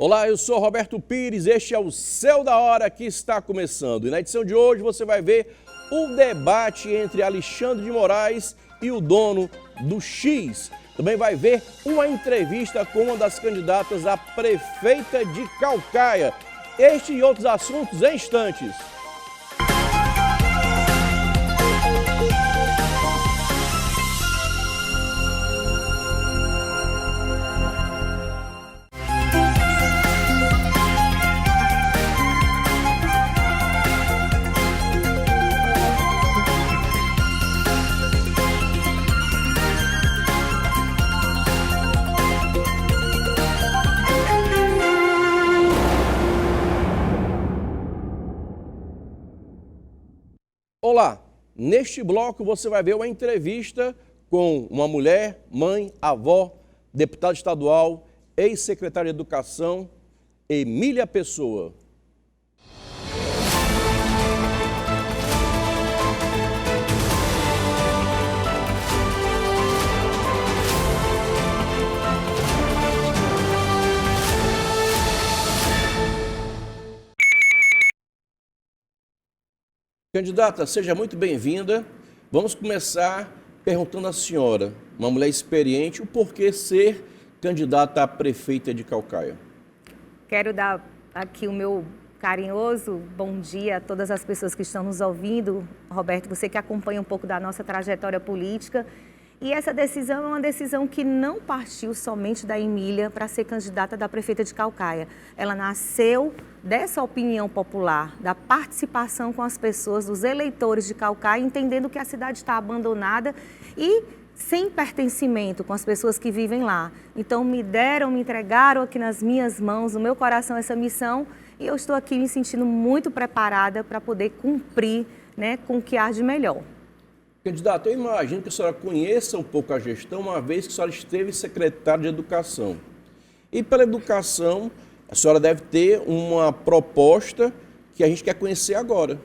Olá, eu sou Roberto Pires, este é o Céu da Hora que está começando. E na edição de hoje você vai ver o debate entre Alexandre de Moraes e o dono do X. Também vai ver uma entrevista com uma das candidatas a prefeita de Caucaia. Este e outros assuntos em instantes. Olá, neste bloco você vai ver uma entrevista com uma mulher, mãe, avó, deputada estadual, ex-secretária de Educação, Emília Pessoa. Candidata, seja muito bem-vinda. Vamos começar perguntando à senhora, uma mulher experiente, o porquê ser candidata a prefeita de Caucaia. Quero dar aqui o meu carinhoso bom dia a todas as pessoas que estão nos ouvindo. Roberto, você que acompanha um pouco da nossa trajetória política. E essa decisão é uma decisão que não partiu somente da Emília para ser candidata da prefeita de Caucaia. Ela nasceu dessa opinião popular, da participação com as pessoas, dos eleitores de Caucaia, entendendo que a cidade está abandonada e sem pertencimento com as pessoas que vivem lá. Então me entregaram aqui nas minhas mãos, no meu coração essa missão, e eu estou aqui me sentindo muito preparada para poder cumprir, com o que há de melhor. Candidata, eu imagino que a senhora conheça um pouco a gestão, uma vez que a senhora esteve secretária de Educação. E pela educação, a senhora deve ter uma proposta que a gente quer conhecer agora.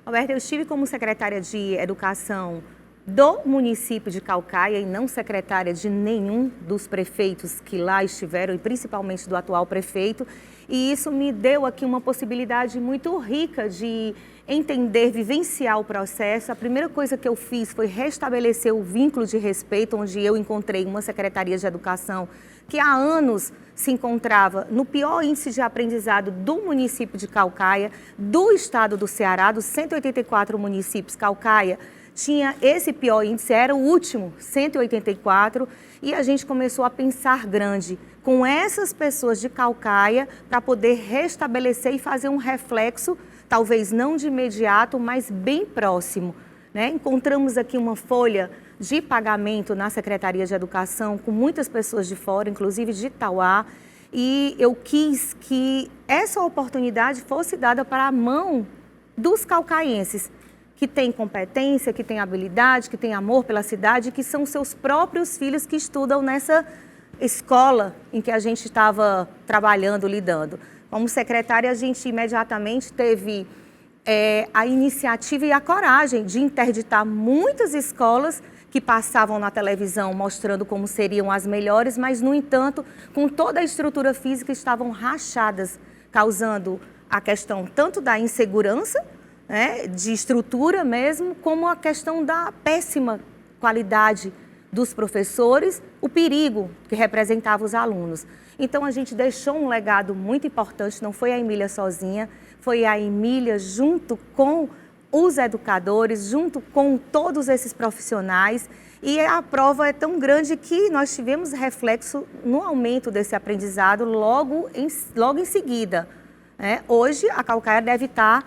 Roberto, eu estive como secretária de Educação do município de Caucaia e não secretária de nenhum dos prefeitos que lá estiveram, e principalmente do atual prefeito. E isso me deu aqui uma possibilidade muito rica de entender, vivenciar o processo. A primeira coisa que eu fiz foi restabelecer o vínculo de respeito, onde eu encontrei uma secretaria de educação que há anos se encontrava no pior índice de aprendizado do município de Caucaia, do estado do Ceará, dos 184 municípios. Caucaia tinha esse pior índice, era o último, 184, e a gente começou a pensar grande com essas pessoas de Caucaia para poder restabelecer e fazer um reflexo, talvez não de imediato, mas bem próximo. Encontramos aqui uma folha de pagamento na Secretaria de Educação com muitas pessoas de fora, inclusive de Itauá, e eu quis que essa oportunidade fosse dada para a mão dos caucaenses, que têm competência, que têm habilidade, que têm amor pela cidade, que são seus próprios filhos que estudam nessa escola em que a gente estava trabalhando, lidando. Como secretária, a gente imediatamente teve a iniciativa e a coragem de interditar muitas escolas que passavam na televisão mostrando como seriam as melhores, mas, no entanto, com toda a estrutura física estavam rachadas, causando a questão tanto da insegurança, de estrutura mesmo, como a questão da péssima qualidade dos professores, o perigo que representava os alunos. Então a gente deixou um legado muito importante, não foi a Emília sozinha, foi a Emília junto com os educadores, junto com todos esses profissionais, e a prova é tão grande que nós tivemos reflexo no aumento desse aprendizado logo em seguida. Hoje a Caucaia deve estar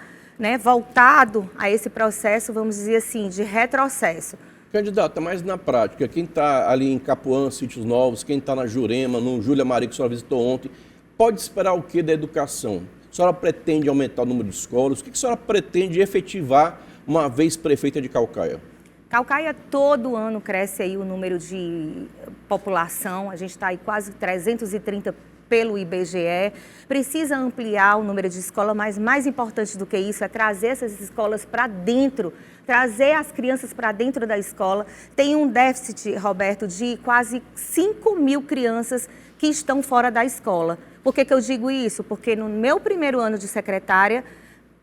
voltado a esse processo, vamos dizer assim, de retrocesso. Candidata, mas na prática, quem está ali em Capuã, Sítios Novos, quem está na Jurema, no Júlia Maria, que a senhora visitou ontem, pode esperar o que da educação? A senhora pretende aumentar o número de escolas? O que a senhora pretende efetivar uma vez prefeita de Caucaia? Caucaia todo ano cresce aí o número de população, a gente está aí quase 330 pelo IBGE, precisa ampliar o número de escolas, mas mais importante do que isso é trazer essas escolas para dentro, trazer as crianças para dentro da escola. Tem um déficit, Roberto, de quase 5.000 crianças que estão fora da escola. Por que eu digo isso? Porque no meu primeiro ano de secretária,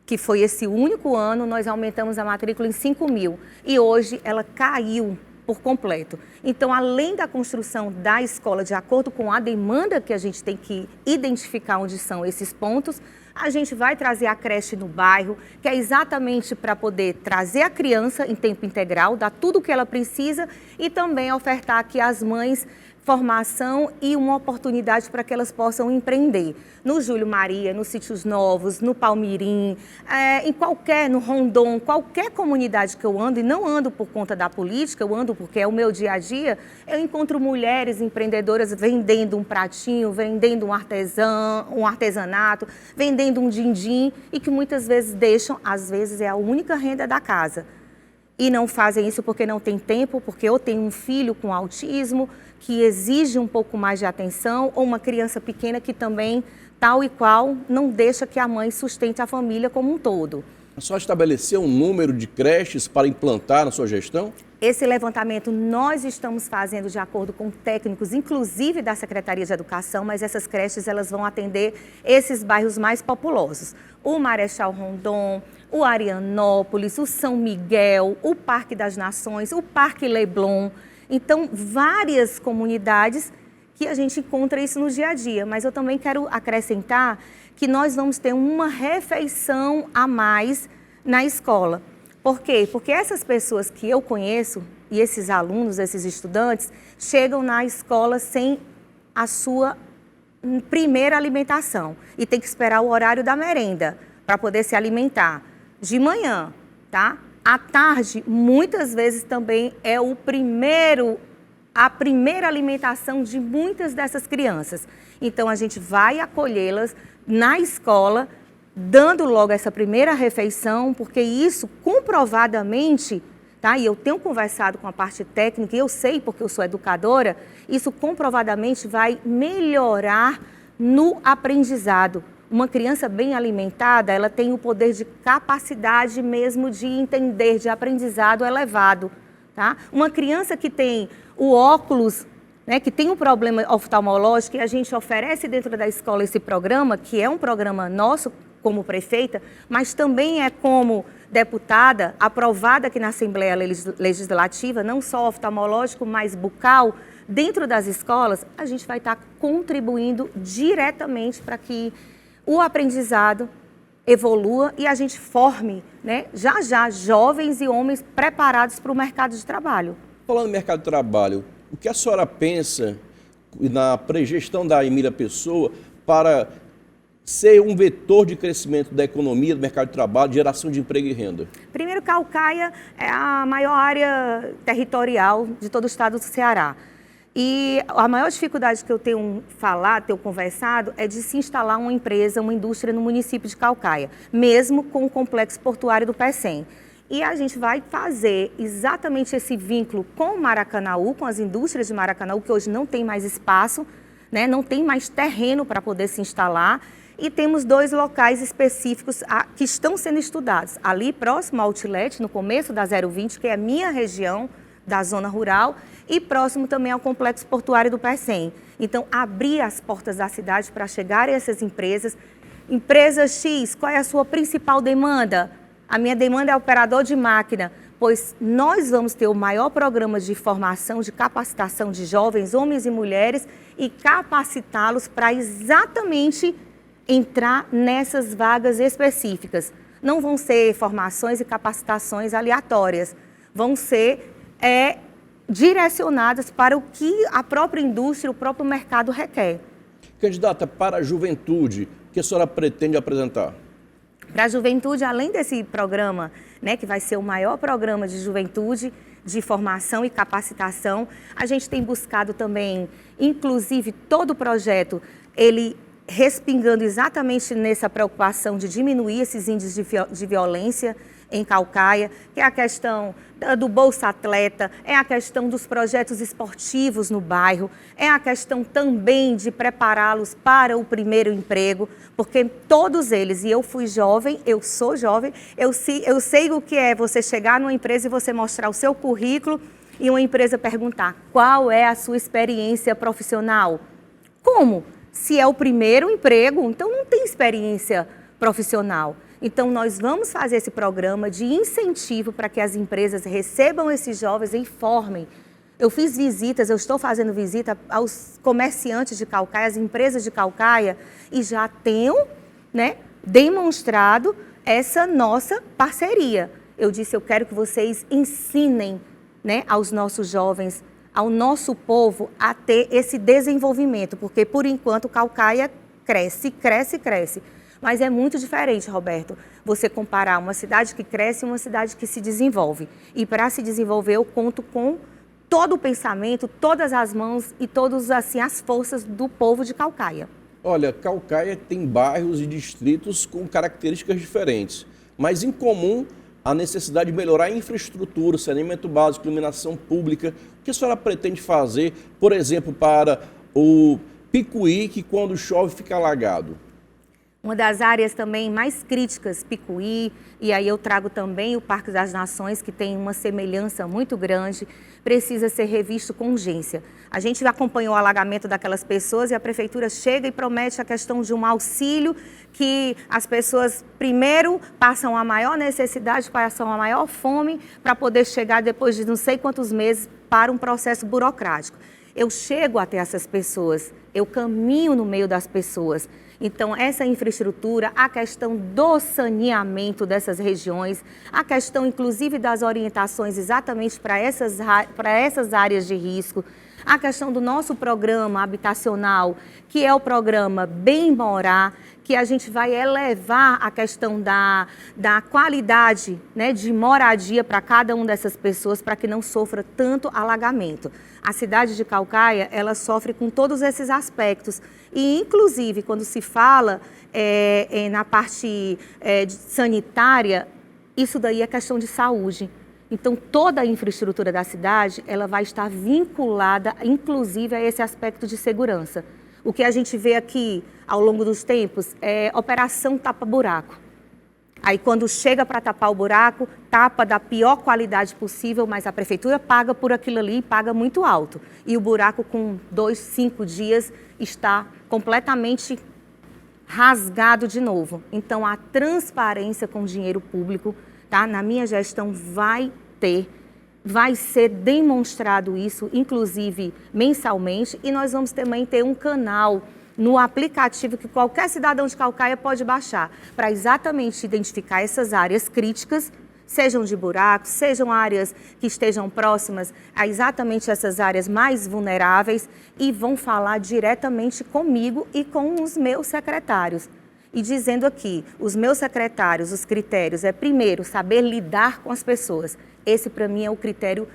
que foi esse único ano, nós aumentamos a matrícula em 5.000 e hoje ela caiu por completo. Então, além da construção da escola de acordo com a demanda que a gente tem que identificar onde são esses pontos, a gente vai trazer a creche no bairro, que é exatamente para poder trazer a criança em tempo integral, dar tudo o que ela precisa e também ofertar aqui às mães formação e uma oportunidade para que elas possam empreender. No Júlio Maria, nos Sítios Novos, no Palmirim, no Rondon, qualquer comunidade que eu ando, e não ando por conta da política, eu ando porque é o meu dia a dia, eu encontro mulheres empreendedoras vendendo um pratinho, vendendo um artesanato, vendendo um din-din e que muitas vezes deixam, às vezes é a única renda da casa. E não fazem isso porque não tem tempo, porque eu tenho um filho com autismo que exige um pouco mais de atenção, ou uma criança pequena que também, tal e qual, não deixa que a mãe sustente a família como um todo. A senhora estabeleceu um número de creches para implantar na sua gestão? Esse levantamento nós estamos fazendo de acordo com técnicos, inclusive da Secretaria de Educação, mas essas creches elas vão atender esses bairros mais populosos. O Marechal Rondon, o Arianópolis, o São Miguel, o Parque das Nações, o Parque Leblon. Então, várias comunidades que a gente encontra isso no dia a dia. Mas eu também quero acrescentar que nós vamos ter uma refeição a mais na escola. Por quê? Porque essas pessoas que eu conheço, e esses alunos, esses estudantes, chegam na escola sem a sua primeira alimentação. E tem que esperar o horário da merenda para poder se alimentar. De manhã, tá? À tarde, muitas vezes também é a primeira alimentação de muitas dessas crianças. Então, a gente vai acolhê-las na escola, dando logo essa primeira refeição, porque isso comprovadamente, tá? E eu tenho conversado com a parte técnica, e eu sei porque eu sou educadora, isso comprovadamente vai melhorar no aprendizado. Uma criança bem alimentada, ela tem o poder de capacidade mesmo de entender, de aprendizado elevado, tá? Uma criança que tem o óculos, né, que tem um problema oftalmológico, e a gente oferece dentro da escola esse programa, que é um programa nosso como prefeita, mas também é como deputada, aprovada aqui na Assembleia Legislativa, não só oftalmológico, mas bucal, dentro das escolas, a gente vai estar contribuindo diretamente para que o aprendizado evolua e a gente forme, né, já jovens e homens preparados para o mercado de trabalho. Falando em mercado de trabalho, o que a senhora pensa na pré-gestão da Emília Pessoa para ser um vetor de crescimento da economia, do mercado de trabalho, de geração de emprego e renda? Primeiro, Caucaia é a maior área territorial de todo o estado do Ceará. E a maior dificuldade que eu tenho conversado, é de se instalar uma empresa, uma indústria no município de Caucaia, mesmo com o complexo portuário do Pecém. E a gente vai fazer exatamente esse vínculo com o Maracanaú, com as indústrias de Maracanaú, que hoje não tem mais espaço, né, não tem mais terreno para poder se instalar. E temos 2 locais específicos que estão sendo estudados. Ali próximo ao Outlet, no começo da 020, que é a minha região da zona rural, e próximo também ao complexo portuário do Pecém. Então, abrir as portas da cidade para chegar a essas empresas. Empresa X, qual é a sua principal demanda? A minha demanda é operador de máquina, pois nós vamos ter o maior programa de formação, de capacitação de jovens, homens e mulheres, e capacitá-los para exatamente entrar nessas vagas específicas. Não vão ser formações e capacitações aleatórias, vão ser direcionadas para o que a própria indústria, o próprio mercado requer. Candidata, para a juventude, o que a senhora pretende apresentar? Para a juventude, além desse programa, né, que vai ser o maior programa de juventude, de formação e capacitação, a gente tem buscado também, inclusive todo o projeto, ele respingando exatamente nessa preocupação de diminuir esses índices de violência em Caucaia, que é a questão do Bolsa Atleta, é a questão dos projetos esportivos no bairro, é a questão também de prepará-los para o primeiro emprego, porque todos eles, e eu fui jovem, eu sou jovem, eu sei o que é você chegar numa empresa e você mostrar o seu currículo e uma empresa perguntar qual é a sua experiência profissional. Como? Se é o primeiro emprego, então não tem experiência profissional. Então, nós vamos fazer esse programa de incentivo para que as empresas recebam esses jovens e formem. Eu fiz visitas, eu estou fazendo visita aos comerciantes de Caucaia, às empresas de Caucaia, e já tenho, né, demonstrado essa nossa parceria. Eu disse, eu quero que vocês ensinem, né, aos nossos jovens, ao nosso povo, a ter esse desenvolvimento, porque, por enquanto, Caucaia cresce, cresce, cresce. Mas é muito diferente, Roberto, você comparar uma cidade que cresce e uma cidade que se desenvolve. E para se desenvolver, eu conto com todo o pensamento, todas as mãos e todas assim, as forças do povo de Caucaia. Olha, Caucaia tem bairros e distritos com características diferentes, mas em comum a necessidade de melhorar a infraestrutura, saneamento básico, iluminação pública. O que a senhora pretende fazer, por exemplo, para o Picuí, que quando chove fica alagado? Uma das áreas também mais críticas, Picuí, e aí eu trago também o Parque das Nações, que tem uma semelhança muito grande, precisa ser revisto com urgência. A gente acompanhou o alagamento daquelas pessoas e a prefeitura chega e promete a questão de um auxílio que as pessoas primeiro passam a maior necessidade, passam a maior fome para poder chegar depois de não sei quantos meses para um processo burocrático. Eu chego até essas pessoas, eu caminho no meio das pessoas. Então, essa infraestrutura, a questão do saneamento dessas regiões, a questão, inclusive, das orientações exatamente para essas áreas de risco, a questão do nosso programa habitacional, que é o programa Bem Morar, que a gente vai elevar a questão da qualidade, né, de moradia para cada uma dessas pessoas, para que não sofra tanto alagamento. A cidade de Caucaia, ela sofre com todos esses aspectos. E, inclusive, quando se fala na parte sanitária, isso daí é questão de saúde. Então, toda a infraestrutura da cidade, ela vai estar vinculada, inclusive, a esse aspecto de segurança. O que a gente vê aqui, ao longo dos tempos, é operação tapa-buraco. Aí, quando chega para tapar o buraco, tapa da pior qualidade possível, mas a prefeitura paga por aquilo ali e paga muito alto. E o buraco, com 2, 5 dias, está completamente rasgado de novo. Então, a transparência com o dinheiro público, tá? Na minha gestão, vai ser demonstrado isso, inclusive mensalmente, e nós vamos também ter um canal no aplicativo que qualquer cidadão de Caucaia pode baixar, para exatamente identificar essas áreas críticas, sejam de buracos, sejam áreas que estejam próximas a exatamente essas áreas mais vulneráveis, e vão falar diretamente comigo e com os meus secretários. E dizendo aqui, os meus secretários, os critérios primeiro, saber lidar com as pessoas. Esse, para mim, é o critério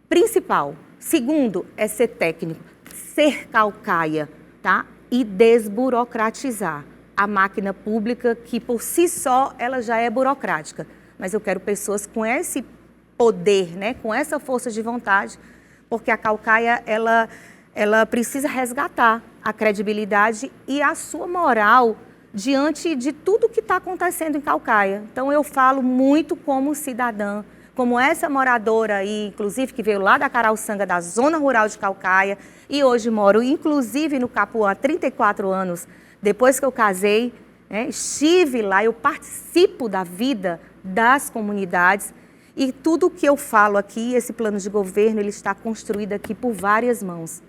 principal. Segundo, é ser técnico, ser Caucaia, tá? E desburocratizar a máquina pública, que por si só ela já é burocrática. Mas eu quero pessoas com esse poder, né? Com essa força de vontade, porque a Caucaia, ela precisa resgatar a credibilidade e a sua moral diante de tudo que está acontecendo em Caucaia. Então, eu falo muito como cidadã, como essa moradora aí, inclusive, que veio lá da Carauçanga, da zona rural de Caucaia, e hoje moro, inclusive, no Capuã há 34 anos, depois que eu casei, né, estive lá, eu participo da vida das comunidades, e tudo que eu falo aqui, esse plano de governo, ele está construído aqui por várias mãos,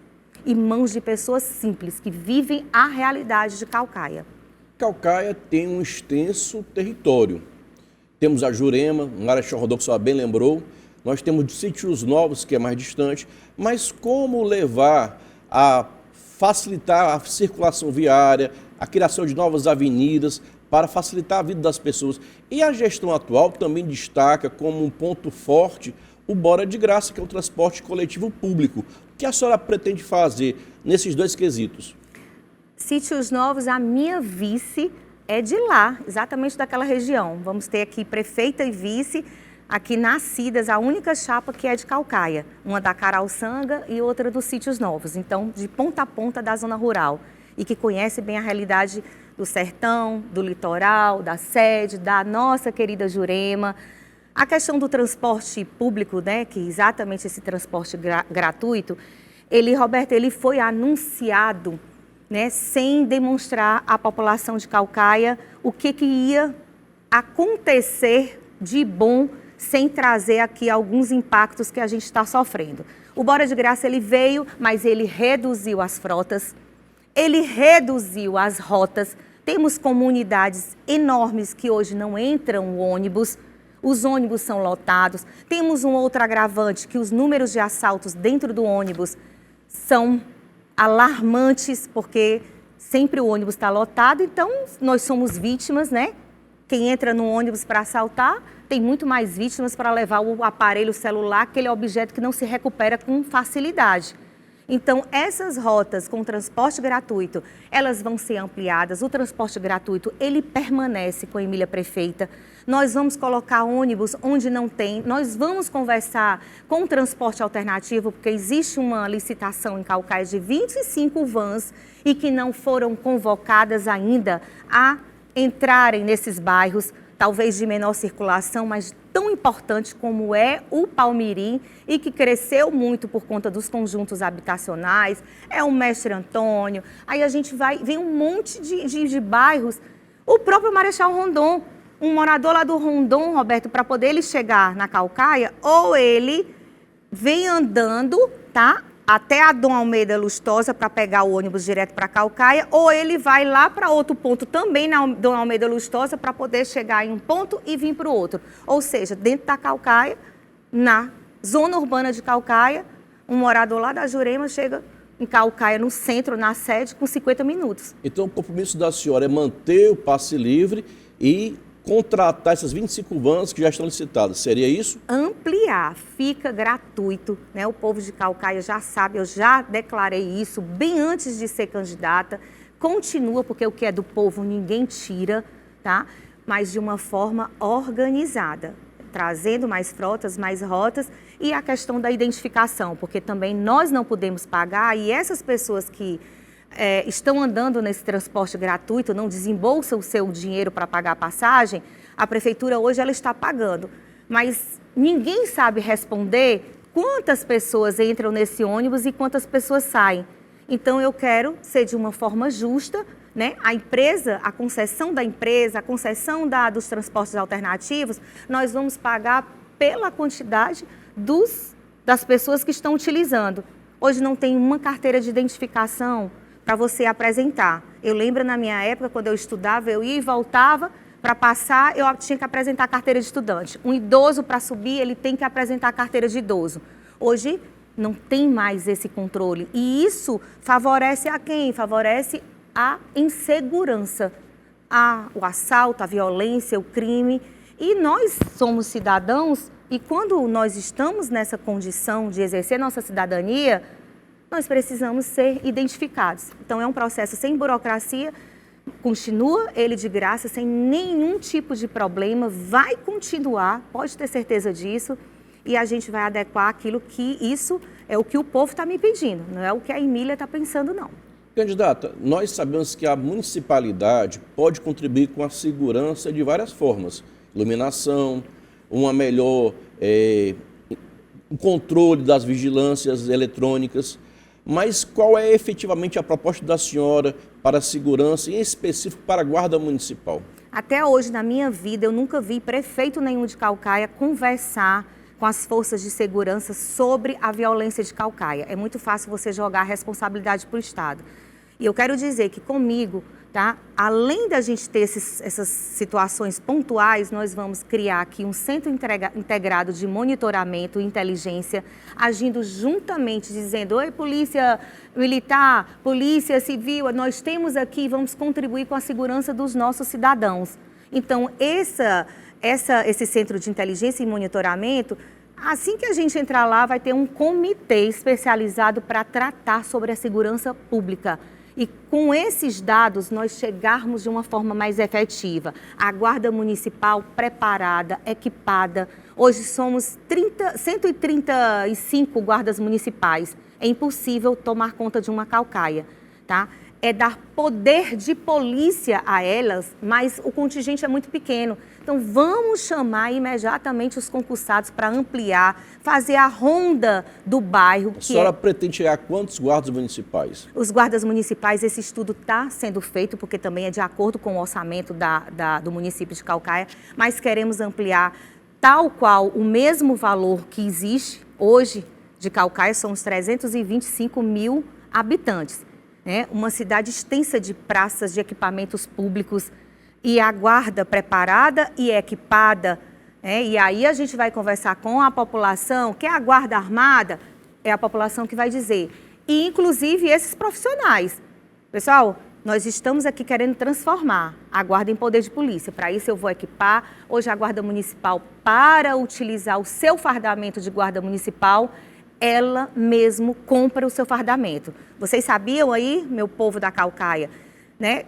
e mãos de pessoas simples, que vivem a realidade de Caucaia. Caucaia tem um extenso território. Temos a Jurema, uma área de Rodô, que a senhora bem lembrou. Nós temos Sítios Novos, que é mais distante. Mas como levar a facilitar a circulação viária, a criação de novas avenidas, para facilitar a vida das pessoas? E a gestão atual também destaca como um ponto forte o Bora de Graça, que é o transporte coletivo público. O que a senhora pretende fazer nesses dois quesitos? Sítios Novos, a minha vice é de lá, exatamente daquela região. Vamos ter aqui prefeita e vice, aqui nascidas, a única chapa que é de Caucaia, uma da Carauçanga e outra dos Sítios Novos, então de ponta a ponta da zona rural, e que conhece bem a realidade do sertão, do litoral, da sede, da nossa querida Jurema. A questão do transporte público, né, que exatamente esse transporte gratuito, Roberto, ele foi anunciado, né, sem demonstrar à população de Caucaia o que ia acontecer de bom, sem trazer aqui alguns impactos que a gente está sofrendo. O Bora de Graça, ele veio, mas ele reduziu as frotas, ele reduziu as rotas. Temos comunidades enormes que hoje não entram ônibus, os ônibus são lotados. Temos um outro agravante, que os números de assaltos dentro do ônibus são alarmantes, porque sempre o ônibus está lotado, então nós somos vítimas, né? Quem entra no ônibus para assaltar, tem muito mais vítimas para levar o aparelho celular, aquele objeto que não se recupera com facilidade. Então, essas rotas com transporte gratuito, elas vão ser ampliadas. O transporte gratuito, ele permanece com a Emília Prefeita. Nós vamos colocar ônibus onde não tem. Nós vamos conversar com o transporte alternativo, porque existe uma licitação em Caucaia de 25 vans e que não foram convocadas ainda a entrarem nesses bairros, talvez de menor circulação, mas tão importante como é o Palmirim e que cresceu muito por conta dos conjuntos habitacionais, é o Mestre Antônio, aí a gente vem um monte de bairros, o próprio Marechal Rondon, um morador lá do Rondon, Roberto, para poder ele chegar na Caucaia, ou ele vem andando, tá? Até a Dom Almeida Lustosa para pegar o ônibus direto para Caucaia, ou ele vai lá para outro ponto também na Dom Almeida Lustosa para poder chegar em um ponto e vir para o outro. Ou seja, dentro da Caucaia, na zona urbana de Caucaia, um morador lá da Jurema chega em Caucaia, no centro, na sede, com 50 minutos. Então o compromisso da senhora é manter o passe livre e contratar essas 25 vans que já estão licitadas, seria isso? Ampliar, fica gratuito, né? O povo de Caucaia já sabe, eu já declarei isso bem antes de ser candidata, continua, porque o que é do povo ninguém tira, tá? Mas de uma forma organizada, trazendo mais frotas, mais rotas e a questão da identificação, porque também nós não podemos pagar e essas pessoas que estão andando nesse transporte gratuito, não desembolsam o seu dinheiro para pagar a passagem, a prefeitura hoje ela está pagando. Mas ninguém sabe responder quantas pessoas entram nesse ônibus e quantas pessoas saem. Então eu quero ser de uma forma justa, né? A empresa, a concessão da empresa, a concessão dos transportes alternativos, nós vamos pagar pela quantidade das pessoas que estão utilizando. Hoje não tem uma carteira de identificação para você apresentar. Eu lembro na minha época, quando eu estudava, eu ia e voltava, para passar eu tinha que apresentar a carteira de estudante. Um idoso para subir, ele tem que apresentar a carteira de idoso. Hoje não tem mais esse controle e isso favorece a quem? Favorece a insegurança, o assalto, a violência, o crime. E nós somos cidadãos e quando nós estamos nessa condição de exercer nossa cidadania, nós precisamos ser identificados. Então, é um processo sem burocracia, continua ele de graça, sem nenhum tipo de problema, vai continuar, pode ter certeza disso, e a gente vai adequar aquilo que isso é o que o povo está me pedindo, não é o que a Emília está pensando, não. Candidata, nós sabemos que a municipalidade pode contribuir com a segurança de várias formas, iluminação, uma melhor o controle das vigilâncias eletrônicas. Mas qual é efetivamente a proposta da senhora para a segurança, em específico para a Guarda Municipal? Até hoje, na minha vida, eu nunca vi prefeito nenhum de Caucaia conversar com as forças de segurança sobre a violência de Caucaia. É muito fácil você jogar a responsabilidade para o Estado. E eu quero dizer que comigo, tá? Além da gente ter essas situações pontuais, nós vamos criar aqui um centro integrado de monitoramento e inteligência, agindo juntamente, dizendo, oi, polícia militar, polícia civil, nós temos aqui, vamos contribuir com a segurança dos nossos cidadãos. Então, esse centro de inteligência e monitoramento, assim que a gente entrar lá, vai ter um comitê especializado para tratar sobre a segurança pública. E com esses dados, nós chegarmos de uma forma mais efetiva. A Guarda Municipal preparada, equipada. Hoje somos 135 guardas municipais. É impossível tomar conta de uma Caucaia, tá? É dar poder de polícia a elas, mas o contingente é muito pequeno. Então, vamos chamar imediatamente os concursados para ampliar, fazer a ronda do bairro. A senhora pretende chegar a quantos guardas municipais? Os guardas municipais, esse estudo está sendo feito, porque também é de acordo com o orçamento do município de Caucaia, mas queremos ampliar tal qual o mesmo valor que existe hoje de Caucaia, são os 325 mil habitantes. Uma cidade extensa de praças, de equipamentos públicos, e a guarda preparada e equipada. E aí a gente vai conversar com a população, que é a guarda armada, é a população que vai dizer. E inclusive esses profissionais. Pessoal, nós estamos aqui querendo transformar a guarda em poder de polícia. Para isso eu vou equipar hoje a guarda municipal para utilizar o seu fardamento de guarda municipal. Ela mesmo compra o seu fardamento. Vocês sabiam aí, meu povo da Caucaia,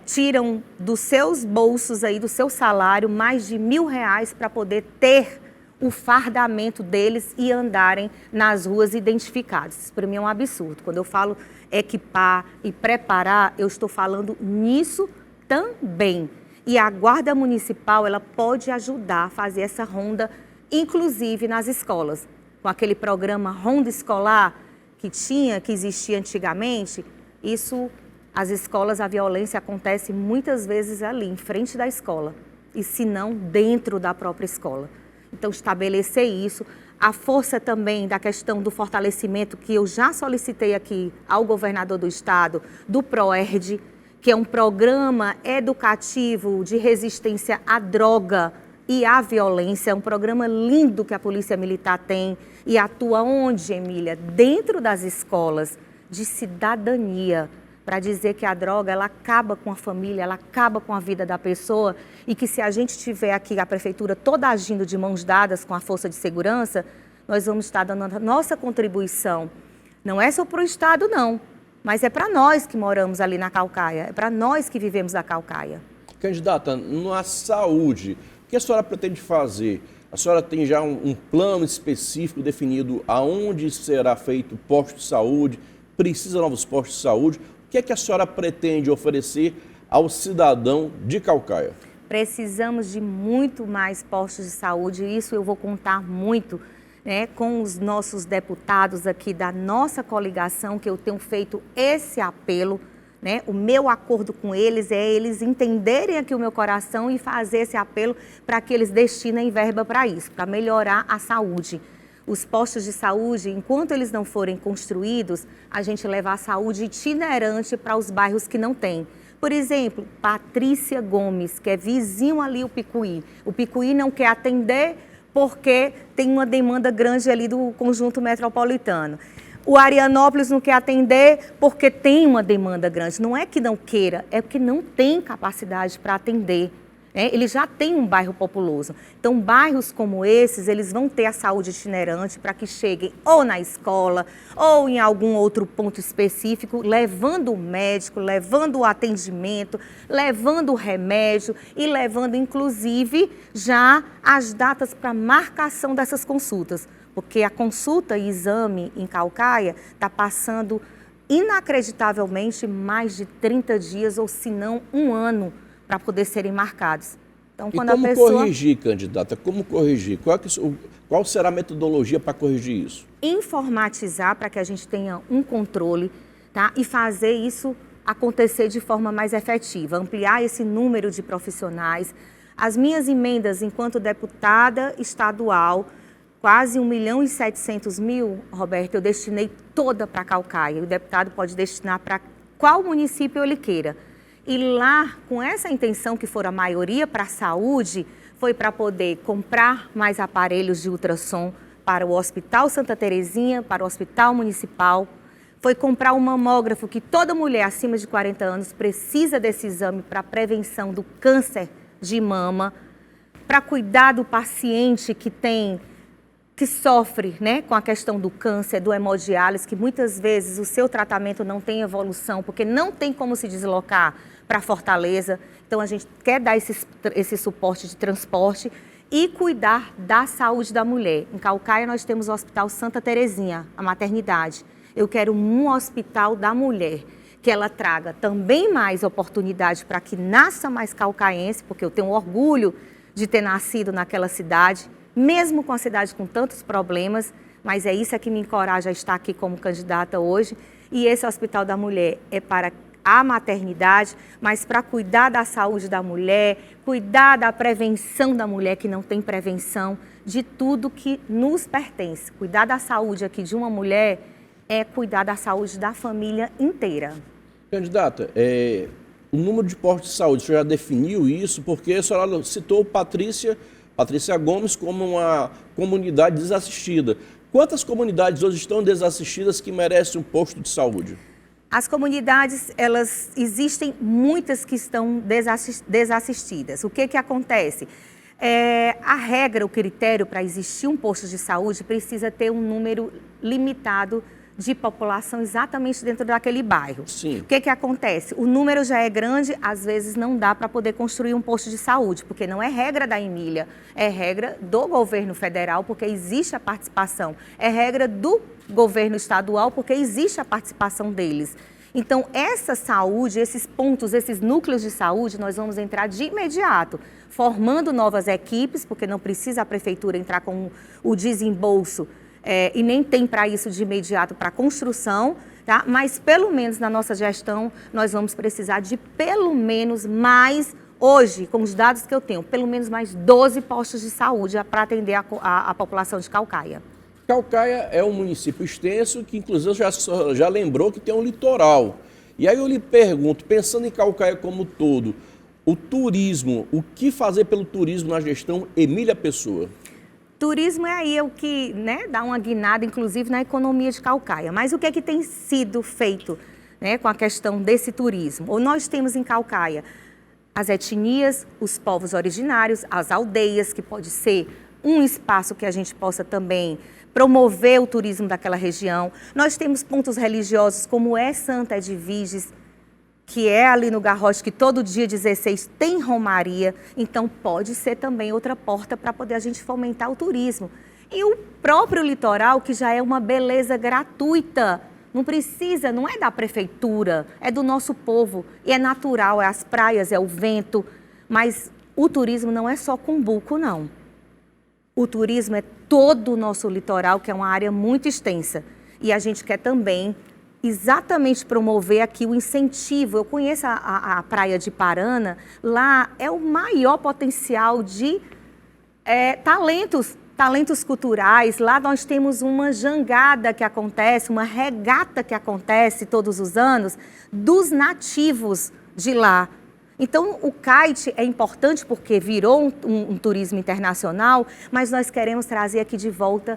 tiram dos seus bolsos aí, do seu salário, mais de R$1.000 para poder ter o fardamento deles e andarem nas ruas identificados. Isso para mim é um absurdo. Quando eu falo equipar e preparar, eu estou falando nisso também. E a Guarda Municipal, ela pode ajudar a fazer essa ronda, inclusive nas escolas. Com aquele programa Ronda Escolar que existia antigamente, as escolas, a violência acontece muitas vezes ali, em frente da escola, e se não, dentro da própria escola. Então, estabelecer isso, a força também da questão do fortalecimento, que eu já solicitei aqui ao governador do estado, do PROERD, que é um programa educativo de resistência à droga e à violência, é um programa lindo que a Polícia Militar tem e atua onde, Emília? Dentro das escolas de cidadania, para dizer que a droga, ela acaba com a família, ela acaba com a vida da pessoa e que se a gente tiver aqui a prefeitura toda agindo de mãos dadas com a força de segurança, nós vamos estar dando a nossa contribuição. Não é só para o estado, não, mas é para nós que moramos ali na Caucaia, é para nós que vivemos a Caucaia. Candidata, na saúde, o que a senhora pretende fazer? A senhora tem já um plano específico definido aonde será feito posto de saúde? Precisa de novos postos de saúde? O que é que a senhora pretende oferecer ao cidadão de Caucaia? Precisamos de muito mais postos de saúde, isso eu vou contar muito com os nossos deputados aqui da nossa coligação, que eu tenho feito esse apelo. O meu acordo com eles é eles entenderem aqui o meu coração e fazer esse apelo para que eles destinem verba para isso, para melhorar a saúde. Os postos de saúde, enquanto eles não forem construídos, a gente leva a saúde itinerante para os bairros que não têm. Por exemplo, Patrícia Gomes, que é vizinho ali o Picuí. O Picuí não quer atender porque tem uma demanda grande ali do conjunto metropolitano. O Arianópolis não quer atender porque tem uma demanda grande. Não é que não queira, é porque não tem capacidade para atender. Ele já tem um bairro populoso. Então, bairros como esses, eles vão ter a saúde itinerante para que cheguem ou na escola ou em algum outro ponto específico, levando o médico, levando o atendimento, levando o remédio e levando, inclusive, já as datas para marcação dessas consultas. Porque a consulta e exame em Caucaia está passando inacreditavelmente mais de 30 dias ou, se não, um ano para poder serem marcados. Então, quando a pessoa... corrigir, candidata? Como corrigir? Qual será a metodologia para corrigir isso? Informatizar para que a gente tenha um controle, tá? E fazer isso acontecer de forma mais efetiva, ampliar esse número de profissionais. As minhas emendas enquanto deputada estadual, quase 1.700.000, Roberto, eu destinei toda para Caucaia. O deputado pode destinar para qual município ele queira. E lá, com essa intenção, que for a maioria para a saúde, foi para poder comprar mais aparelhos de ultrassom para o Hospital Santa Terezinha, para o Hospital Municipal. Foi comprar um mamógrafo, que toda mulher acima de 40 anos precisa desse exame para a prevenção do câncer de mama, para cuidar do paciente que que sofre, né, com a questão do câncer, do hemodiálise, que muitas vezes o seu tratamento não tem evolução, porque não tem como se deslocar para Fortaleza. Então, a gente quer dar esse suporte de transporte e cuidar da saúde da mulher. Em Caucaia, nós temos o Hospital Santa Terezinha, a maternidade. Eu quero um hospital da mulher, que ela traga também mais oportunidade para que nasça mais caucaense, porque eu tenho orgulho de ter nascido naquela cidade, mesmo com a cidade com tantos problemas, mas é isso que me encoraja a estar aqui como candidata hoje. E esse Hospital da Mulher é para a maternidade, mas para cuidar da saúde da mulher, cuidar da prevenção da mulher, que não tem prevenção, de tudo que nos pertence. Cuidar da saúde aqui de uma mulher é cuidar da saúde da família inteira. Candidata, o número de postos de saúde, você já definiu isso? Porque a senhora citou Patrícia Gomes como uma comunidade desassistida. Quantas comunidades hoje estão desassistidas que merecem um posto de saúde? As comunidades, existem muitas que estão desassistidas. O que acontece? A regra, o critério para existir um posto de saúde precisa ter um número limitado de população exatamente dentro daquele bairro. Sim. O que acontece? O número já é grande, às vezes não dá para poder construir um posto de saúde, porque não é regra da Emília, é regra do governo federal, porque existe a participação, é regra do governo estadual, porque existe a participação deles. Então, essa saúde, esses pontos, esses núcleos de saúde, nós vamos entrar de imediato, formando novas equipes, porque não precisa a prefeitura entrar com o desembolso e nem tem para isso de imediato para construção, tá? Mas pelo menos na nossa gestão nós vamos precisar de pelo menos mais, hoje, com os dados que eu tenho, pelo menos mais 12 postos de saúde para atender a população de Caucaia. Caucaia é um município extenso que inclusive já lembrou que tem um litoral. E aí eu lhe pergunto, pensando em Caucaia como um todo, o turismo, o que fazer pelo turismo na gestão Emília Pessoa? Turismo é aí o que, né, dá uma guinada, inclusive, na economia de Caucaia. Mas o que tem sido feito, né, com a questão desse turismo? Ou nós temos em Caucaia as etnias, os povos originários, as aldeias, que pode ser um espaço que a gente possa também promover o turismo daquela região. Nós temos pontos religiosos, como é Santa Edviges, que é ali no Garrote, que todo dia 16 tem romaria, então pode ser também outra porta para poder a gente fomentar o turismo. E o próprio litoral, que já é uma beleza gratuita, não precisa, não é da prefeitura, é do nosso povo, e é natural, é as praias, é o vento, mas o turismo não é só Cumbuco, não. O turismo é todo o nosso litoral, que é uma área muito extensa, e a gente quer também exatamente promover aqui o incentivo. Eu conheço a praia de Parana, lá é o maior potencial de talentos culturais. Lá nós temos uma jangada que acontece, uma regata que acontece todos os anos dos nativos de lá. Então, o kite é importante porque virou um turismo internacional, mas nós queremos trazer aqui de volta,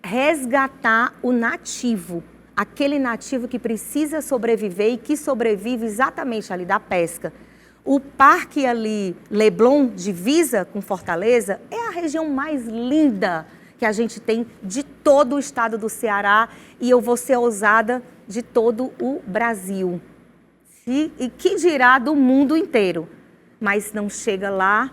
resgatar o nativo, aquele nativo que precisa sobreviver e que sobrevive exatamente ali da pesca. O parque ali, Leblon, divisa com Fortaleza, é a região mais linda que a gente tem de todo o estado do Ceará e eu vou ser ousada de todo o Brasil. E que dirá do mundo inteiro, mas não chega lá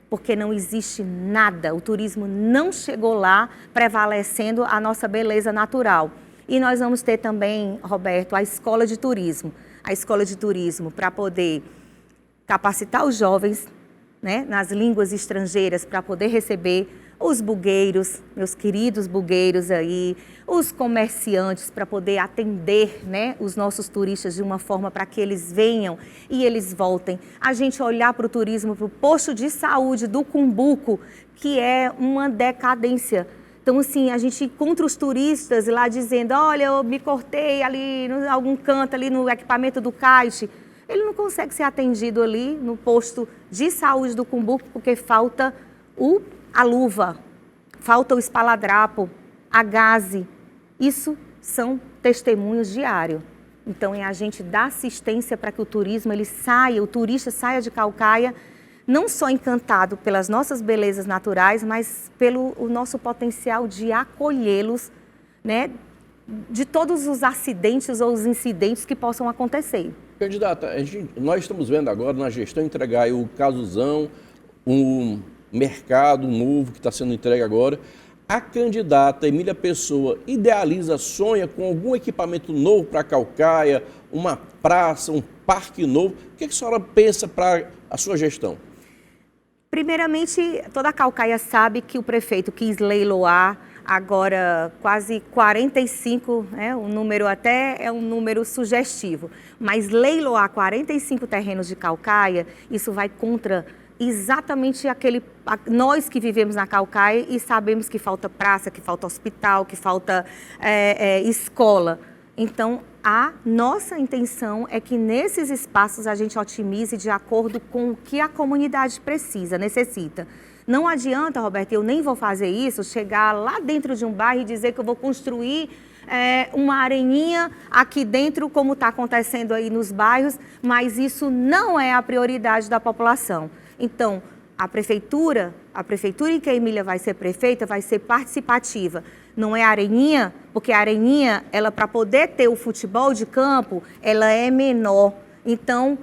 porque não existe nada, o turismo não chegou lá prevalecendo a nossa beleza natural. E nós vamos ter também, Roberto, a escola de turismo. A escola de turismo para poder capacitar os jovens, né, nas línguas estrangeiras, para poder receber os bugueiros, meus queridos bugueiros aí, os comerciantes, para poder atender, né, os nossos turistas de uma forma para que eles venham e eles voltem. A gente olhar para o turismo, para o posto de saúde do Cumbuco, que é uma decadência. Então, assim, a gente encontra os turistas lá dizendo, olha, eu me cortei ali em algum canto, ali no equipamento do kite. Ele não consegue ser atendido ali no posto de saúde do Cumbuco porque falta a luva, falta o espaladrapo, a gaze. Isso são testemunhos diários. Então, é a gente dar assistência para que o turismo, ele saia, o turista saia de Caucaia não só encantado pelas nossas belezas naturais, mas pelo o nosso potencial de acolhê-los, né, de todos os acidentes ou os incidentes que possam acontecer. Candidata, nós estamos vendo agora na gestão entregar aí o Casuzão, um mercado novo que está sendo entregue agora. A candidata Emília Pessoa idealiza, sonha com algum equipamento novo para Caucaia, uma praça, um parque novo. O que a senhora pensa para a sua gestão? Primeiramente, toda a Caucaia sabe que o prefeito quis leiloar agora quase 45, né, o número até é um número sugestivo, mas leiloar 45 terrenos de Caucaia, isso vai contra exatamente nós que vivemos na Caucaia e sabemos que falta praça, que falta hospital, que falta escola. Então, a nossa intenção é que nesses espaços a gente otimize de acordo com o que a comunidade precisa, necessita. Não adianta, Roberto, eu nem vou fazer isso, chegar lá dentro de um bairro e dizer que eu vou construir uma areninha aqui dentro, como está acontecendo aí nos bairros, mas isso não é a prioridade da população. Então, a prefeitura em que a Emília vai ser prefeita, vai ser participativa. Não é a areninha, porque a areninha, ela para poder ter o futebol de campo, ela é menor. Então,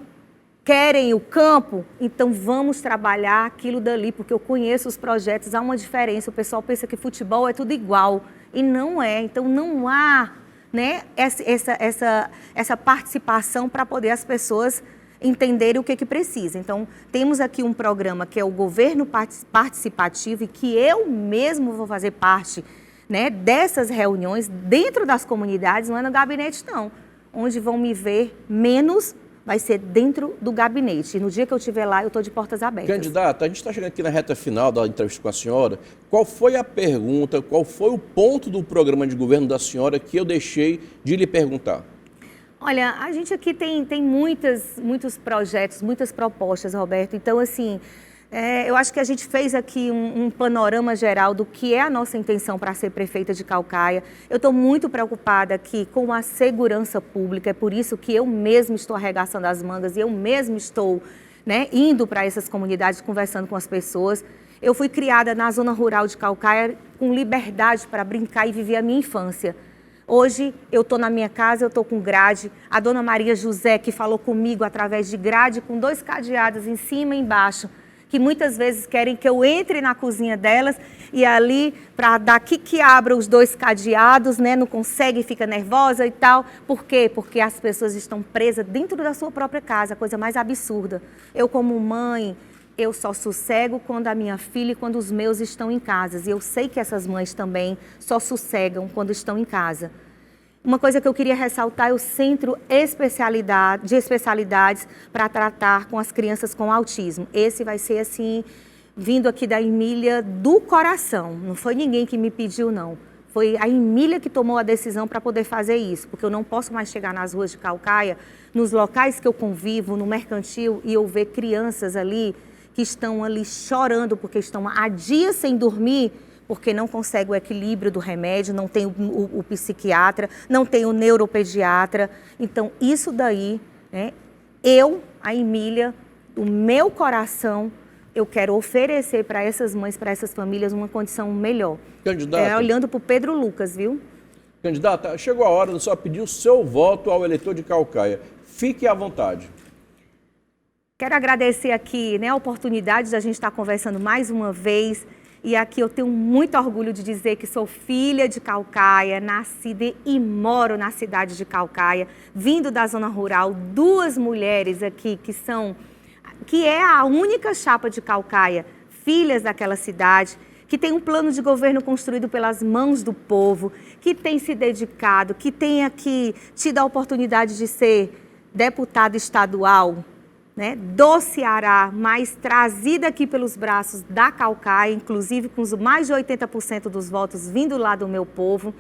querem o campo, então vamos trabalhar aquilo dali, porque eu conheço os projetos, há uma diferença, o pessoal pensa que futebol é tudo igual, e não é, então não há, né, essa participação para poder as pessoas entenderem o que precisa. Então, temos aqui um programa que é o governo participativo e que eu mesmo vou fazer parte, né, dessas reuniões dentro das comunidades, não é no gabinete não, onde vão me ver menos, vai ser dentro do gabinete. E no dia que eu estiver lá, eu estou de portas abertas. Candidata, a gente está chegando aqui na reta final da entrevista com a senhora. Qual foi a pergunta, qual foi o ponto do programa de governo da senhora que eu deixei de lhe perguntar? Olha, a gente aqui tem muitos projetos, muitas propostas, Roberto. Então, assim, eu acho que a gente fez aqui um panorama geral do que é a nossa intenção para ser prefeita de Caucaia. Eu estou muito preocupada aqui com a segurança pública, é por isso que eu mesma estou arregaçando as mangas e eu mesma estou, né, indo para essas comunidades, conversando com as pessoas. Eu fui criada na zona rural de Caucaia com liberdade para brincar e viver a minha infância. Hoje eu estou na minha casa, eu estou com grade. A dona Maria José, que falou comigo através de grade, com 2 cadeados em cima e embaixo, que muitas vezes querem que eu entre na cozinha delas e ali, para daqui que abra os 2 cadeados, né, não consegue, fica nervosa e tal. Por quê? Porque as pessoas estão presas dentro da sua própria casa, a coisa mais absurda. Eu, como mãe, eu só sossego quando a minha filha e quando os meus estão em casa. E eu sei que essas mães também só sossegam quando estão em casa. Uma coisa que eu queria ressaltar é o Centro de Especialidades para tratar com as crianças com autismo. Esse vai ser, assim, vindo aqui da Emília do coração. Não foi ninguém que me pediu, não. Foi a Emília que tomou a decisão para poder fazer isso, porque eu não posso mais chegar nas ruas de Caucaia, nos locais que eu convivo, no mercantil, e eu ver crianças ali que estão ali chorando porque estão há dias sem dormir, porque não consegue o equilíbrio do remédio, não tem o psiquiatra, não tem o neuropediatra. Então, isso daí, né, a Emília, o meu coração, eu quero oferecer para essas mães, para essas famílias, uma condição melhor. Candidata, olhando para o Pedro Lucas, viu? Candidata, chegou a hora de só pedir o seu voto ao eleitor de Caucaia. Fique à vontade. Quero agradecer aqui, né, a oportunidade de a gente estar conversando mais uma vez. E aqui eu tenho muito orgulho de dizer que sou filha de Caucaia, nascida e moro na cidade de Caucaia, vindo da zona rural, 2 mulheres aqui que é a única chapa de Caucaia, filhas daquela cidade, que tem um plano de governo construído pelas mãos do povo, que tem se dedicado, que tem aqui tido a oportunidade de ser deputada estadual, né, do Ceará, mas trazida aqui pelos braços da Caucaia, inclusive com mais de 80% dos votos vindo lá do meu povo.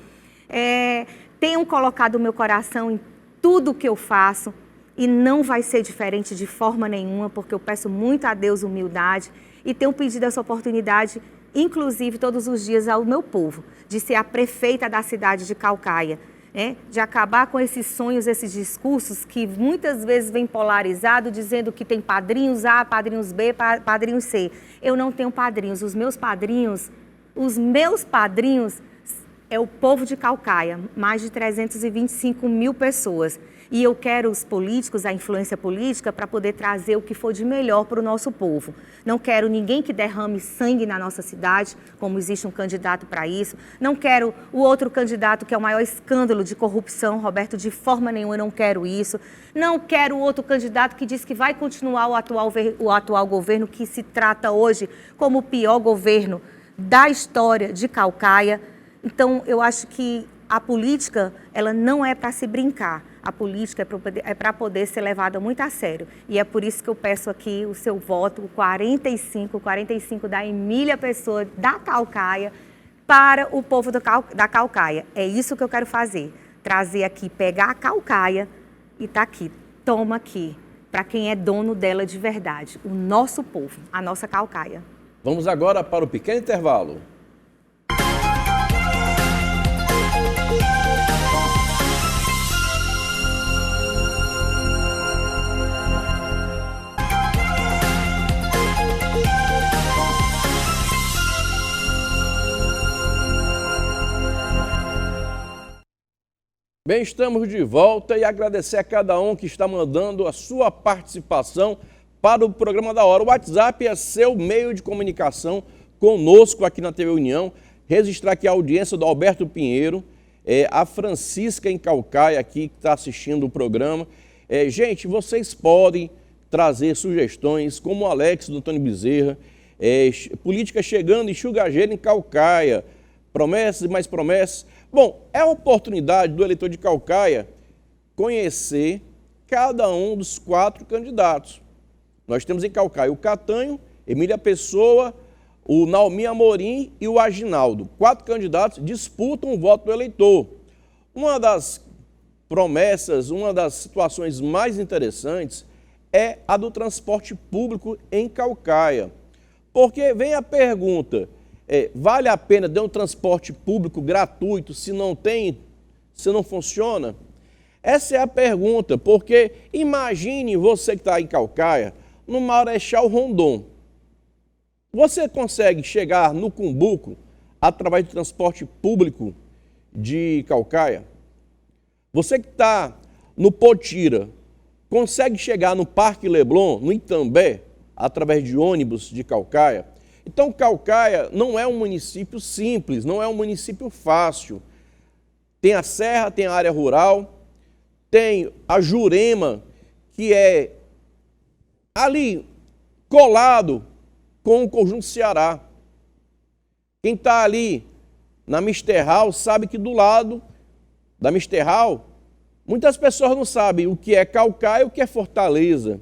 Tenho colocado o meu coração em tudo que eu faço e não vai ser diferente de forma nenhuma, porque eu peço muito a Deus humildade e tenho pedido essa oportunidade, inclusive todos os dias ao meu povo, de ser a prefeita da cidade de Caucaia. de acabar com esses sonhos, esses discursos que muitas vezes vêm polarizados, dizendo que tem padrinhos A, padrinhos B, padrinhos C. Eu não tenho padrinhos. Os meus padrinhos é o povo de Caucaia, mais de 325 mil pessoas. E eu quero os políticos, a influência política, para poder trazer o que for de melhor para o nosso povo. Não quero ninguém que derrame sangue na nossa cidade, como existe um candidato para isso. Não quero o outro candidato que é o maior escândalo de corrupção, Roberto, de forma nenhuma eu não quero isso. Não quero o outro candidato que diz que vai continuar o atual governo, que se trata hoje como o pior governo da história de Caucaia. Então, eu acho que a política, ela não é para se brincar. A política é para poder ser levada muito a sério. E é por isso que eu peço aqui o seu voto, o 45 da Emília Pessoa, da Caucaia, para o povo da Caucaia. É isso que eu quero fazer. Trazer aqui, pegar a Caucaia e tá aqui. Toma aqui, para quem é dono dela de verdade. O nosso povo, a nossa Caucaia. Vamos agora para o pequeno intervalo. Bem, estamos de volta e agradecer a cada um que está mandando a sua participação para o programa da hora. O WhatsApp é seu meio de comunicação conosco aqui na TV União. Registrar aqui a audiência do Alberto Pinheiro, a Francisca em Caucaia aqui que está assistindo o programa. Gente, vocês podem trazer sugestões, como o Alex do Antônio Bezerra, política chegando, enxuga gelo em Caucaia, promessas e mais promessas. Bom, é a oportunidade do eleitor de Caucaia conhecer cada um dos 4 candidatos. Nós temos em Caucaia o Catanho, Emília Pessoa, o Naomi Amorim e o Aginaldo. 4 candidatos disputam o voto do eleitor. Uma das promessas, uma das situações mais interessantes é a do transporte público em Caucaia. Porque vem a pergunta, vale a pena ter um transporte público gratuito se não funciona? Essa é a pergunta, porque imagine você que está em Caucaia, no Marechal Rondon. Você consegue chegar no Cumbuco através do transporte público de Caucaia? Você que está no Potira, consegue chegar no Parque Leblon, no Itambé, através de ônibus de Caucaia? Então, Caucaia não é um município simples, não é um município fácil. Tem a serra, tem a área rural, tem a Jurema, que é ali colado com o Conjunto Ceará. Quem está ali na Misterral sabe que do lado da Misterral, muitas pessoas não sabem o que é Caucaia e o que é Fortaleza.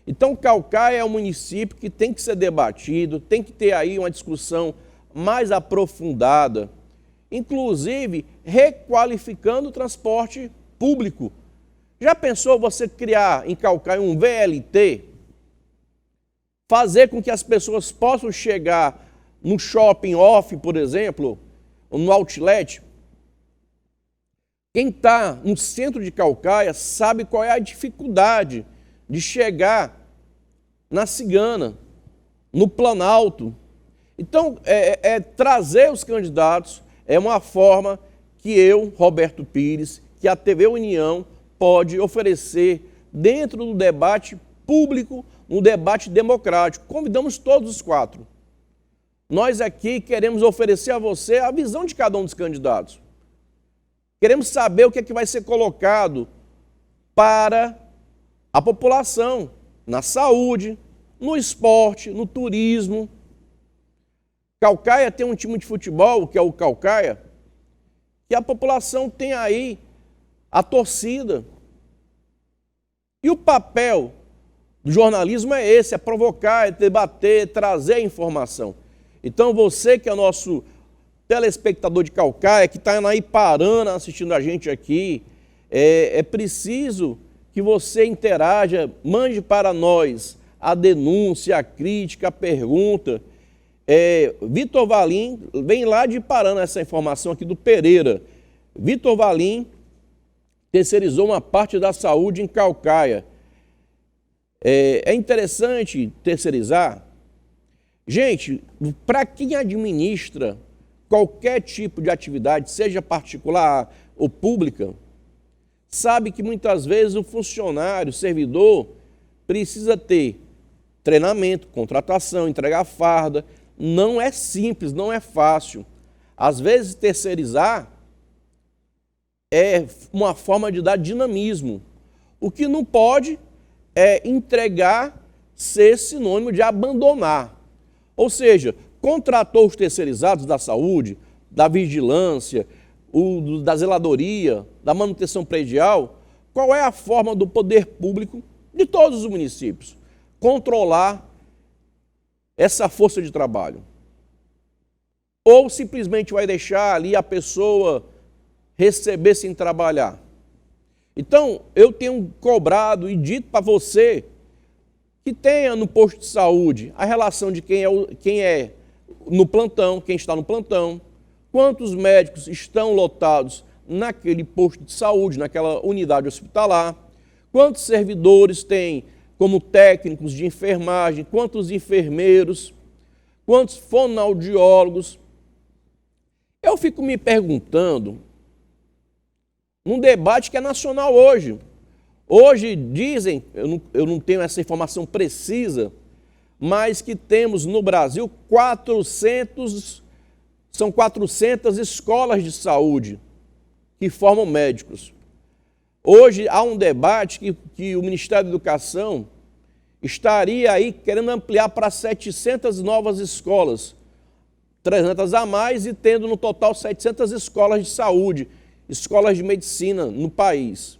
Então, Caucaia é um município que tem que ser debatido, tem que ter aí uma discussão mais aprofundada, inclusive requalificando o transporte público. Já pensou você criar em Caucaia um VLT? Fazer com que as pessoas possam chegar no shopping off, por exemplo, ou no outlet? Quem está no centro de Caucaia sabe qual é a dificuldade de chegar na Cigana, no Planalto. Então, trazer os candidatos é uma forma que eu, Roberto Pires, que a TV União pode oferecer dentro do debate público, um debate democrático. Convidamos todos os 4. Nós aqui queremos oferecer a você a visão de cada um dos candidatos. Queremos saber o que é que vai ser colocado para a população, na saúde, no esporte, no turismo. Caucaia tem um time de futebol, que é o Caucaia, que a população tem aí a torcida. E o papel do jornalismo é esse, é provocar, é debater, trazer informação. Então você que é nosso telespectador de Caucaia, que está na Iparana assistindo a gente aqui, é preciso que você interaja, mande para nós a denúncia, a crítica, a pergunta. Vitor Valim, vem lá de Iparana essa informação aqui do Pereira. Vitor Valim terceirizou uma parte da saúde em Caucaia. É interessante terceirizar. Gente, para quem administra qualquer tipo de atividade, seja particular ou pública, sabe que muitas vezes o funcionário, o servidor, precisa ter treinamento, contratação, entregar farda. Não é simples, não é fácil. Às vezes, terceirizar é uma forma de dar dinamismo. O que não pode é entregar ser sinônimo de abandonar. Ou seja, contratou os terceirizados da saúde, da vigilância, da zeladoria, da manutenção predial. Qual é a forma do poder público de todos os municípios controlar essa força de trabalho? Ou simplesmente vai deixar ali a pessoa receber sem trabalhar? Então, eu tenho cobrado e dito para você que tenha no posto de saúde a relação de quem é no plantão, quem está no plantão, quantos médicos estão lotados naquele posto de saúde, naquela unidade hospitalar, quantos servidores tem como técnicos de enfermagem, quantos enfermeiros, quantos fonoaudiólogos. Eu fico me perguntando, num debate que é nacional hoje. Hoje dizem, eu não tenho essa informação precisa, mas que temos no Brasil 400 escolas de saúde que formam médicos. Hoje há um debate que o Ministério da Educação estaria aí querendo ampliar para 700 novas escolas, 300 a mais e tendo no total 700 escolas de saúde, escolas de medicina no país.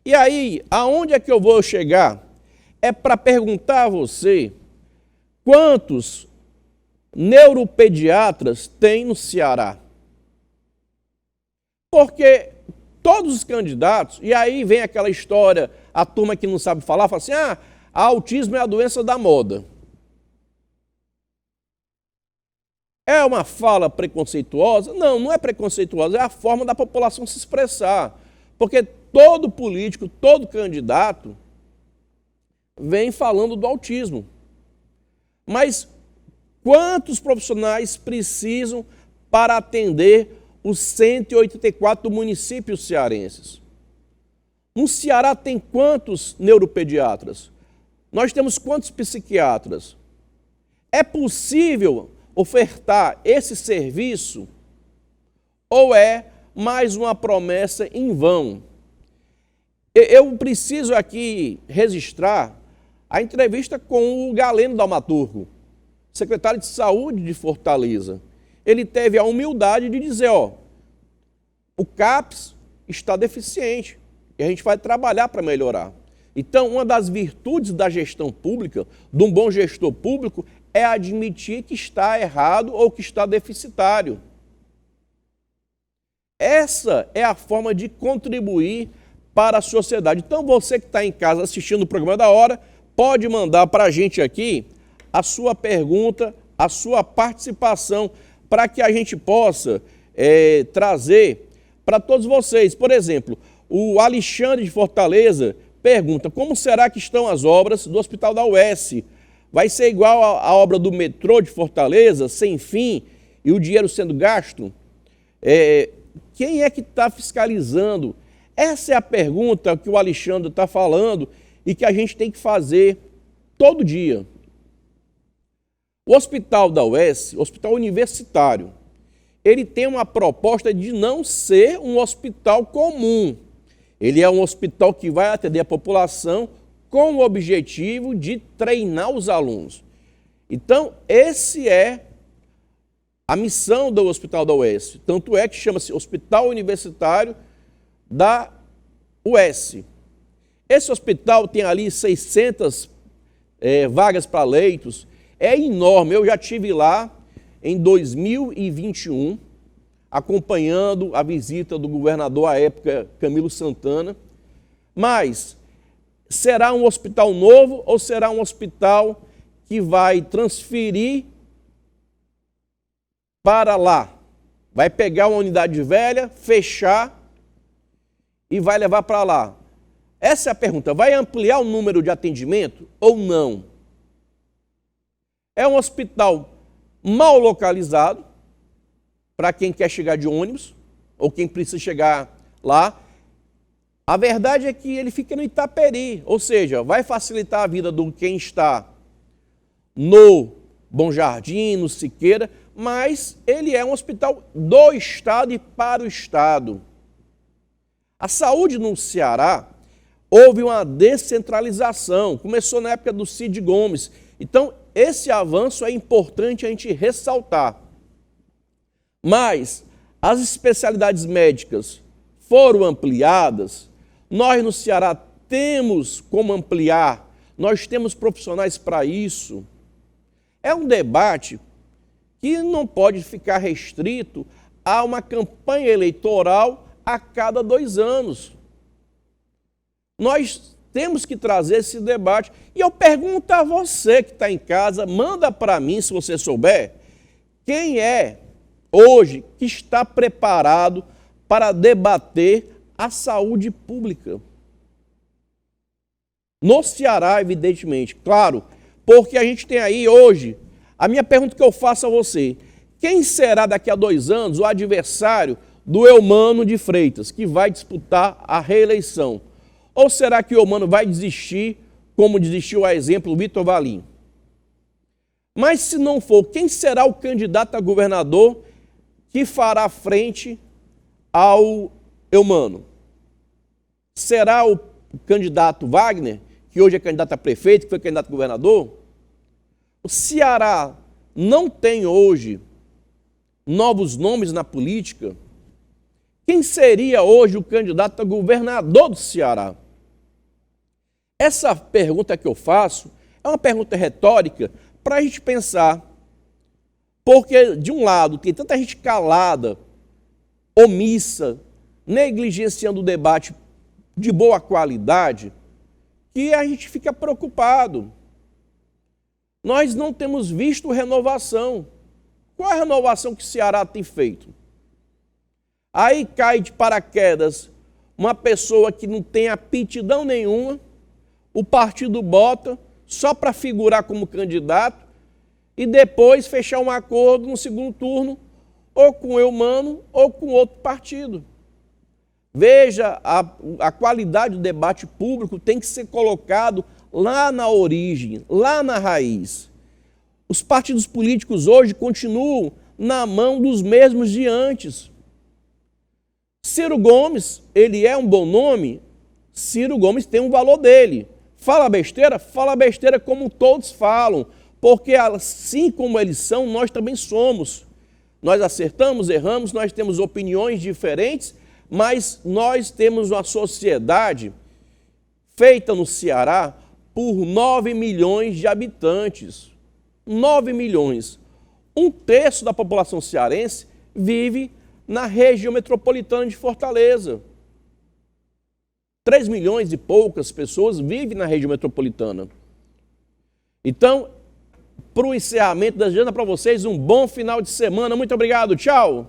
E aí, aonde é que eu vou chegar? É para perguntar a você quantos neuropediatras tem no Ceará. Porque todos os candidatos, e aí vem aquela história, a turma que não sabe falar, fala assim, autismo é a doença da moda. É uma fala preconceituosa? Não, não é preconceituosa, é a forma da população se expressar. Porque todo político, todo candidato vem falando do autismo. Mas quantos profissionais precisam para atender os 184 municípios cearenses? No Ceará tem quantos neuropediatras? Nós temos quantos psiquiatras? É possível ofertar esse serviço ou é mais uma promessa em vão? Eu preciso aqui registrar a entrevista com o Galeno Dalmaturgo, secretário de Saúde de Fortaleza. Ele teve a humildade de dizer, o CAPS está deficiente e a gente vai trabalhar para melhorar. Então, uma das virtudes da gestão pública, de um bom gestor público, é admitir que está errado ou que está deficitário. Essa é a forma de contribuir para a sociedade. Então, você que está em casa assistindo o programa da hora, pode mandar para a gente aqui a sua pergunta, a sua participação, para que a gente possa trazer para todos vocês. Por exemplo, o Alexandre de Fortaleza pergunta, como será que estão as obras do Hospital da UES? Vai ser igual à obra do metrô de Fortaleza, sem fim, e o dinheiro sendo gasto? Quem é que está fiscalizando? Essa é a pergunta que o Alexandre está falando e que a gente tem que fazer todo dia. O Hospital da UES, Hospital Universitário, ele tem uma proposta de não ser um hospital comum. Ele é um hospital que vai atender a população com o objetivo de treinar os alunos. Então, esse é a missão do Hospital da UES. Tanto é que chama-se Hospital Universitário da UES. Esse hospital tem ali 600 vagas para leitos. É enorme. Eu já estive lá em 2021, acompanhando a visita do governador à época, Camilo Santana. Mas será um hospital novo ou será um hospital que vai transferir para lá? Vai pegar uma unidade velha, fechar e vai levar para lá. Essa é a pergunta. Vai ampliar o número de atendimento ou não? É um hospital mal localizado para quem quer chegar de ônibus ou quem precisa chegar lá. A verdade é que ele fica no Itaperi, ou seja, vai facilitar a vida do quem está no Bom Jardim, no Siqueira, mas ele é um hospital do Estado e para o Estado. A saúde no Ceará, houve uma descentralização, começou na época do Cid Gomes. Então, esse avanço é importante a gente ressaltar. Mas as especialidades médicas foram ampliadas, nós no Ceará temos como ampliar, nós temos profissionais para isso. É um debate que não pode ficar restrito a uma campanha eleitoral a cada 2 anos. Nós temos que trazer esse debate. E eu pergunto a você que está em casa, manda para mim, se você souber, quem é hoje que está preparado para debater a saúde pública? No Ceará, evidentemente, claro, porque a gente tem aí hoje, a minha pergunta que eu faço a você, quem será daqui a 2 anos o adversário do Eumano de Freitas, que vai disputar a reeleição? Ou será que o Eumano vai desistir, como desistiu, a exemplo, o Vitor Valim? Mas se não for, quem será o candidato a governador que fará frente ao Eumano? Será o candidato Wagner, que hoje é candidato a prefeito, que foi candidato a governador? O Ceará não tem hoje novos nomes na política. Quem seria hoje o candidato a governador do Ceará? Essa pergunta que eu faço é uma pergunta retórica para a gente pensar. Porque, de um lado, tem tanta gente calada, omissa, negligenciando o debate de boa qualidade, que a gente fica preocupado. Nós não temos visto renovação. Qual é a renovação que o Ceará tem feito? Aí cai de paraquedas uma pessoa que não tem aptidão nenhuma, o partido bota só para figurar como candidato e depois fechar um acordo no segundo turno ou com o Eumano ou com outro partido. Veja, a qualidade do debate público tem que ser colocado lá na origem, lá na raiz. Os partidos políticos hoje continuam na mão dos mesmos de antes. Ciro Gomes, ele é um bom nome? Ciro Gomes tem um valor dele. Fala besteira como todos falam, porque assim como eles são, nós também somos. Nós acertamos, erramos, nós temos opiniões diferentes, mas nós temos uma sociedade feita no Ceará por 9 milhões de habitantes. 9 milhões. 1/3 da população cearense vive na região metropolitana de Fortaleza. 3 milhões e poucas pessoas vivem na região metropolitana. Então, para o encerramento da agenda, para vocês, um bom final de semana. Muito obrigado. Tchau.